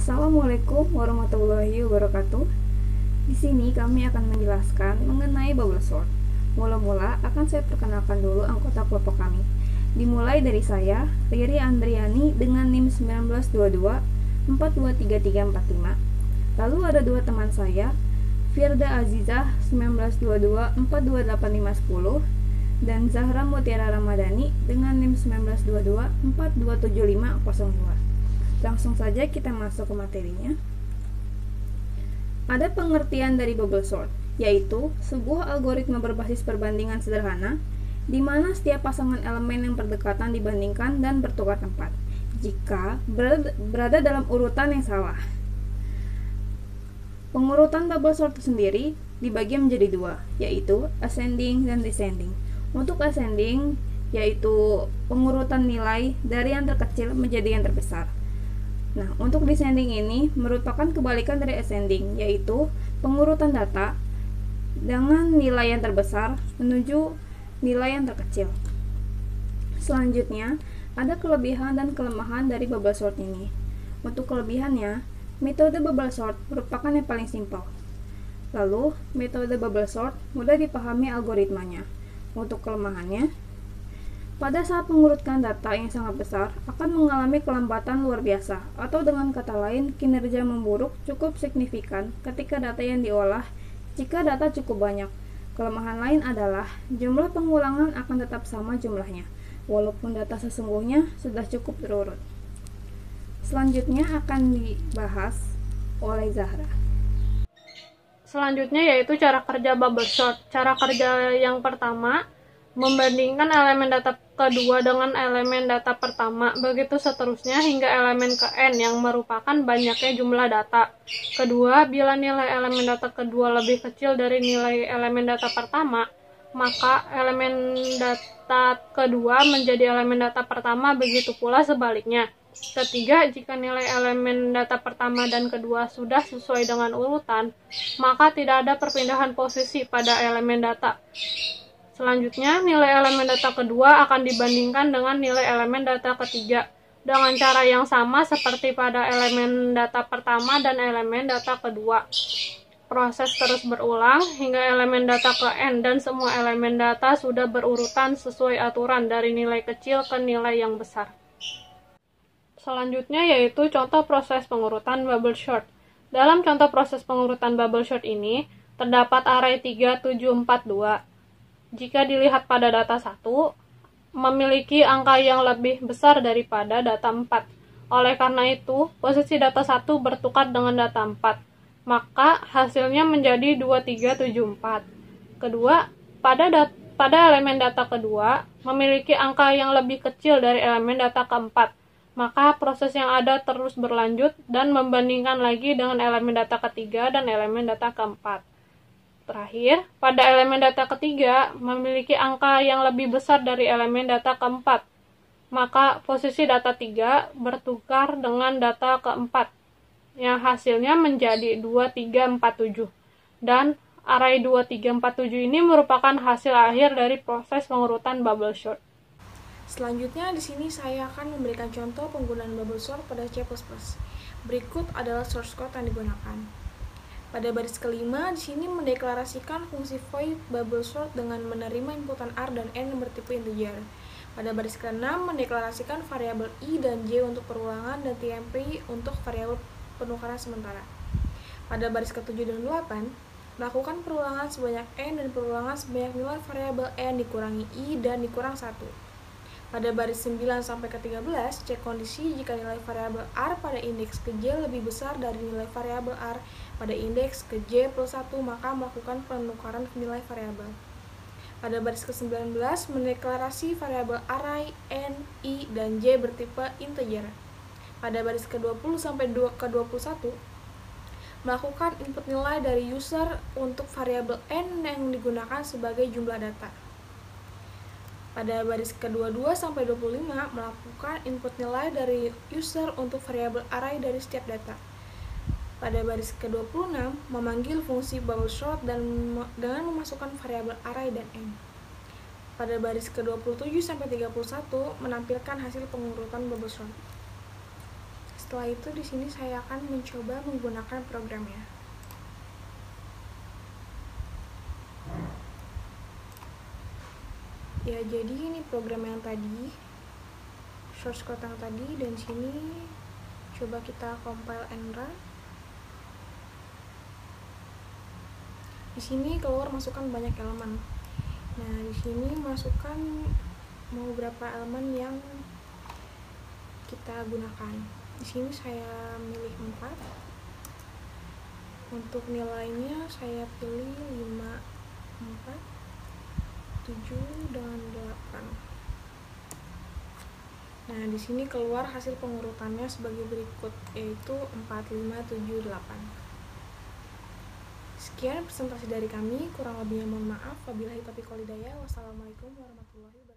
Assalamualaikum warahmatullahi wabarakatuh. Di sini kami akan menjelaskan mengenai bubble sort. Mula-mula akan saya perkenalkan dulu anggota kelompok kami. Dimulai dari saya, Riri Andriani dengan NIM 1922 423345. Lalu ada dua teman saya, Firda Azizah 1922 428510 dan Zahra Mutiara Ramadhani dengan NIM 1922 427502. Langsung saja kita masuk ke materinya. Ada pengertian dari bubble sort, yaitu sebuah algoritma berbasis perbandingan sederhana di mana setiap pasangan elemen yang berdekatan dibandingkan dan bertukar tempat jika berada dalam urutan yang salah. Pengurutan bubble sort sendiri dibagi menjadi dua, yaitu ascending dan descending. Untuk ascending, yaitu pengurutan nilai dari yang terkecil menjadi yang terbesar. Nah, untuk descending ini merupakan kebalikan dari ascending, yaitu pengurutan data dengan nilai yang terbesar menuju nilai yang terkecil. Selanjutnya, ada kelebihan dan kelemahan dari bubble sort ini. Untuk kelebihannya, metode bubble sort merupakan yang paling simpel. Lalu, metode bubble sort mudah dipahami algoritmanya. Untuk kelemahannya, pada saat mengurutkan data yang sangat besar, akan mengalami kelambatan luar biasa, atau dengan kata lain, kinerja memburuk cukup signifikan ketika data yang diolah jika data cukup banyak. Kelemahan lain adalah jumlah pengulangan akan tetap sama jumlahnya, walaupun data sesungguhnya sudah cukup terurut. Selanjutnya akan dibahas oleh Zahra. Selanjutnya yaitu cara kerja bubble sort. Cara kerja yang pertama, membandingkan elemen data kedua dengan elemen data pertama, begitu seterusnya hingga elemen ke n yang merupakan banyaknya jumlah data. Kedua, bila nilai elemen data kedua lebih kecil dari nilai elemen data pertama, maka elemen data kedua menjadi elemen data pertama, begitu pula sebaliknya. Ketiga, jika nilai elemen data pertama dan kedua sudah sesuai dengan urutan, maka tidak ada perpindahan posisi pada elemen data. Selanjutnya, nilai elemen data kedua akan dibandingkan dengan nilai elemen data ketiga dengan cara yang sama seperti pada elemen data pertama dan elemen data kedua. Proses terus berulang hingga elemen data ke n dan semua elemen data sudah berurutan sesuai aturan dari nilai kecil ke nilai yang besar. Selanjutnya yaitu contoh proses pengurutan bubble sort. Dalam contoh proses pengurutan bubble sort ini, terdapat array 3, 7, 4, 2. Jika dilihat pada data 1, memiliki angka yang lebih besar daripada data 4. Oleh karena itu, posisi data 1 bertukar dengan data 4. Maka hasilnya menjadi 2, 3, 7, 4. Kedua, pada elemen data kedua, memiliki angka yang lebih kecil dari elemen data keempat. Maka proses yang ada terus berlanjut dan membandingkan lagi dengan elemen data ketiga dan elemen data keempat. Terakhir, pada elemen data ketiga memiliki angka yang lebih besar dari elemen data keempat, maka posisi data 3 bertukar dengan data keempat, yang hasilnya menjadi 2, 3, 4, 7. Dan array 2, 3, 4, 7 ini merupakan hasil akhir dari proses pengurutan bubble sort. Selanjutnya, di sini saya akan memberikan contoh penggunaan bubble sort pada C++. Berikut adalah source code yang digunakan. Pada baris kelima, di sini mendeklarasikan fungsi void bubble sort dengan menerima inputan R dan N yang bertipe integer. Pada baris ke-6, mendeklarasikan variabel I dan J untuk perulangan dan TMP untuk variabel penukaran sementara. Pada baris ke-7 dan 8, melakukan perulangan sebanyak N dan perulangan sebanyak nilai variabel N dikurangi I dan dikurang 1. Pada baris 9 sampai ke-13, cek kondisi jika nilai variabel R pada indeks ke J lebih besar dari nilai variabel R pada indeks ke J plus 1, maka melakukan penukaran nilai variabel. Pada baris ke-19, mendeklarasi variabel array N, I, dan J bertipe integer. Pada baris ke-20 sampai ke-21, melakukan input nilai dari user untuk variabel N yang digunakan sebagai jumlah data. Pada baris ke-22 sampai 25, melakukan input nilai dari user untuk variabel array dari setiap data. Pada baris ke-26, memanggil fungsi bubble sort dengan memasukkan variabel array dan n. Pada baris ke-27 sampai 31, menampilkan hasil pengurutan bubble sort. Setelah itu di sini saya akan mencoba menggunakan programnya. Ya, jadi ini program yang tadi, source code yang tadi, dan sini coba kita compile and run. Di sini keluar masukkan banyak elemen. Nah, di sini masukkan mau berapa elemen yang kita gunakan. Di sini saya milih 4. Untuk nilainya saya pilih 5, 4, 7 dan 8. Nah, di sini keluar hasil pengurutannya sebagai berikut, yaitu 4, 5, 7, 8. Sekian presentasi dari kami, kurang lebihnya mohon maaf. Wabillahi taufiq wal hidayah. Wassalamualaikum warahmatullahi wabarakatuh.